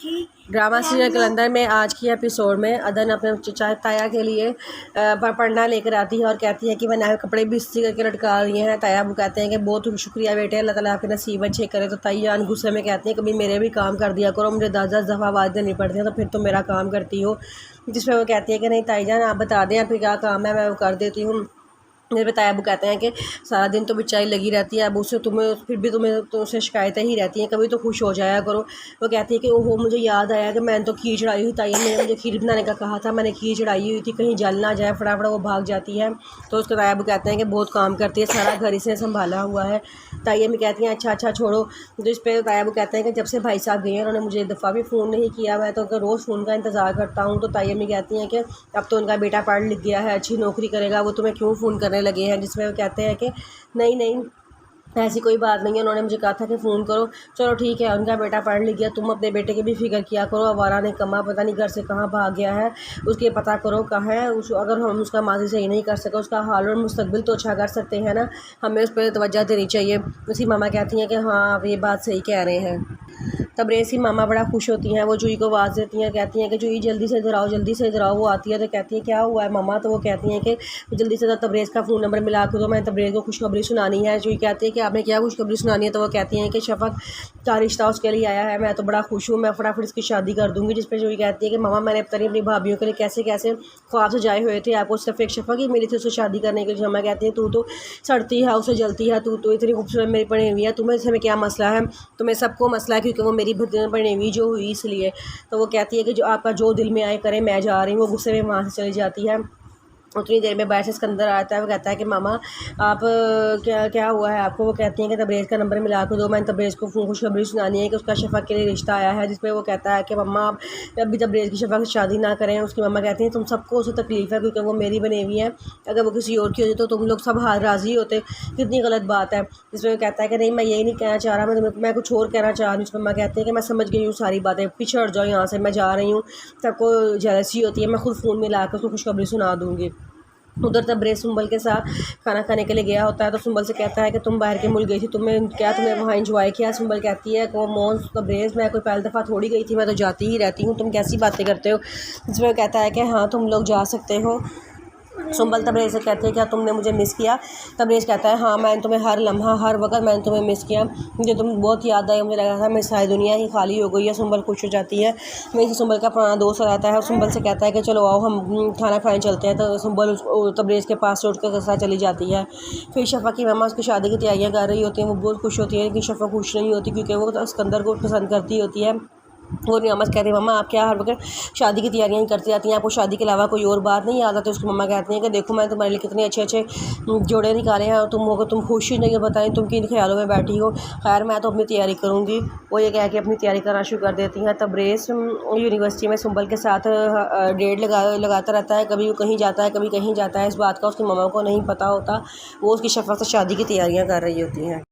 Drama serial कलंदर में आज की एपिसोड में अदन अपने चाचा ताया के लिए पढ़ना लेकर आती है और कहती है कि मैंने कपड़े भी इस्त्री करके लटका दिए हैं। ताया वो कहते हैं कि बहुत शुक्रिया बेटे, अल्लाह ताला आपके नसीब अच्छे करे। तो ताई जान गुस्से में कहती है कभी मेरे भी काम कर दिया करो, मुझे 10-10 दफ़ा आवाज़ देनी पड़ती है तो फिर तो मेरा काम करती हो। जिस पर वो कहती है कि नहीं ताई जान आप बता दें आपके क्या काम है, मैं वो कर देती हूँ। मेरे बताया वो कहते हैं कि सारा दिन तो बेचारी लगी रहती है, अब उससे तुम्हें फिर भी तुम्हें तो उससे शिकायतें ही रहती हैं, कभी तो खुश हो जाया करो। वो कहती है कि ओहो मुझे याद आया कि मैंने तो खीर चढ़ाई हुई, ताई ने मुझे खीर बनाने का कहा था, मैंने खीर चढ़ाई हुई थी, कहीं जल ना जाए, फटाफट वो भाग जाती है। तो उसके ताया वो कहते हैं कि बहुत काम करती है, सारा घर इसने संभाला हुआ है। ताइया भी कहती हैं अच्छा छोड़ो। तो इस पर ताया वो कहते हैं कि जब से भाई साहब गए हैं उन्होंने मुझे एक दफ़ा भी फ़ोन नहीं किया, मैं तो रोज़ फ़ोन का इंतज़ार करता हूँ। तो ताइया भी कहती हैं कि अब तो उनका बेटा पढ़ लिख गया है, अच्छी नौकरी करेगा, वो तुम्हें क्यों फ़ोन करने लगे हैं। जिसमें वो कहते हैं कि नहीं ऐसी कोई बात नहीं है, उन्होंने मुझे कहा था कि फ़ोन करो। चलो ठीक है, उनका बेटा पढ़ लिख गया, तुम अपने बेटे की भी फिक्र किया करो। आवारा ने कमा पता नहीं घर से कहाँ भाग गया है, उसके पता करो कहाँ है। अगर हम उसका माजी सही नहीं कर सके, उसका हाल और मुस्तकबिल तो अच्छा कर सकते हैं ना, हमें उस पर तवज्जो देनी चाहिए। उसी मामा कहती हैं कि हाँ आप ये बात सही कह रहे हैं। तबरेज़ की मामा बड़ा खुश होती हैं, वो जूही को आवाज़ देती हैं, कहती हैं कि जूही जल्दी से इधर आओ, जल्दी से इधर आओ। वो आती है तो कहती है क्या हुआ है मामा। तो वो कहती हैं कि जल्दी से तबरेज़ का फ़ोन नंबर मिला के दो, मैं तबरेज़ को खुशखबरी सुनानी है। जूही कहती है कि आपने क्या खुशखबरी सुनानी है। तो वो कहती हैं कि शफ़क़ का रिश्ता उसके लिए आया है, मैं तो बड़ा खुश हूँ, मैं फटाफट इसकी शादी कर दूँगी। जिस पर जूही कहती है कि मामा मैंने पता नहीं अपनी भाभियों के लिए कैसे कैसे ख्वाब सजाए हुए थे, आपको सिर्फ एक शफ़क़ ही मिली थी उससे शादी करने के लिए। मामा कहती है तू तो सड़ती है उसे जलती है, तू तो इतनी खूबसूरत मेरी बनी हुई है, तुम्हें से क्या मसला है। तुम्हें सबको मसला है क्योंकि वो मेरी बनी हुई जो हुई इसलिए। तो वो कहती है कि जो आपका जो दिल में आए करें, मैं जा रही हूँ। वो गुस्से में वहाँ से चली जाती है। उतनी देर में बाहर से सिकंदर आता है, वो कहता है कि मामा आप क्या हुआ है आपको। वो कहती हैं कि तबरेज़ का नंबर मिला के दो, मैंने तबरेज़ को खुशखबरी सुनानी है कि उसका शफ़क़ के लिए रिश्ता आया है। जिस पर वो कहता है कि मम्मा आप अभी तबरेज़ की शफ़क़ से शादी ना करें। उसकी मम्मा कहती हैं तुम सबको उसे तकलीफ़ है क्योंकि वो मेरी बनी हुई है, अगर वो किसी और की होती तो तुम लोग सब राज़ी होते, कितनी गलत बात है। जिसमें वो कहता है कि नहीं मैं यही नहीं कहना चाह रहा, मैं कुछ और कहना चाह रही हूँ। उसकी मम्मा कहती है कि मैं समझ गई हूँ सारी बातें, पीछे हट जाओ यहाँ से, मैं जा रही हूँ, सबको जेलसी होती है, मैं खुद फ़ोन में ला कर उसको खुशखबरी सुना दूँगी। उधर तबरेज़ सुंबल के साथ खाना खाने के लिए गया होता है। तो सुंबल से कहता है कि तुम बाहर के मुल्क गई थी, तुमने वहाँ एंजॉय किया। सुंबल कहती है कि मोन तबरेज़ मैं कोई पहली दफ़ा थोड़ी गई थी, मैं तो जाती ही रहती हूँ, तुम कैसी बातें करते हो। जिसमें वो कहता है कि हाँ तुम लोग जा सकते हो। सुंबल तबरेज़ से कहती है क्या तुमने मुझे मिस किया। तबरेज़ कहता है हाँ मैंने तुम्हें हर लम्हा हर वक्त मैंने तुम्हें मिस किया, मुझे तुम बहुत याद आई, मुझे लगा था मेरी सारी दुनिया ही खाली हो गई है। सुंबल खुश हो जाती है। वहीं से सुंबल का पुराना दोस्त आ जाता है और सुंबल से कहता है कि चलो आओ हम खाना खाने चलते हैं। तो सुंबल तबरेज़ के पास से उठ कर साथ चली जाती है। फिर शफ़क़ की मम्मा उसकी शादी की तैयारियाँ कर रही होती हैं, वो बहुत खुश होती है, लेकिन शफ़क़ खुश नहीं होती क्योंकि वो सिकंदर को पसंद करती होती है। वो नियामत कहती है मम्मा आप क्या हर वक्त शादी की तैयारियां ही करती रहती हैं, आपको शादी के अलावा कोई और बात नहीं याद आती। उसकी मम्मा कहती हैं कि देखो मैं तुम्हारे लिए कितने अच्छे जोड़े निकाले हैं और तुम खुश ही नहीं बताएं, तुम किन ख्यालों में बैठी हो। खैर मैं तो अपनी तैयारी करूँगी। वो ये कह के अपनी तैयारी करना शुरू कर देती हैं। तबरेज़ यूनिवर्सिटी में सुंबल के साथ डेट लगाता रहता है, कभी वो कहीं जाता है कभी कहीं जाता है। इस बात का उसकी मम्मा को नहीं पता होता, वो उसकी शफ़क़ से शादी की तैयारियाँ कर रही होती हैं।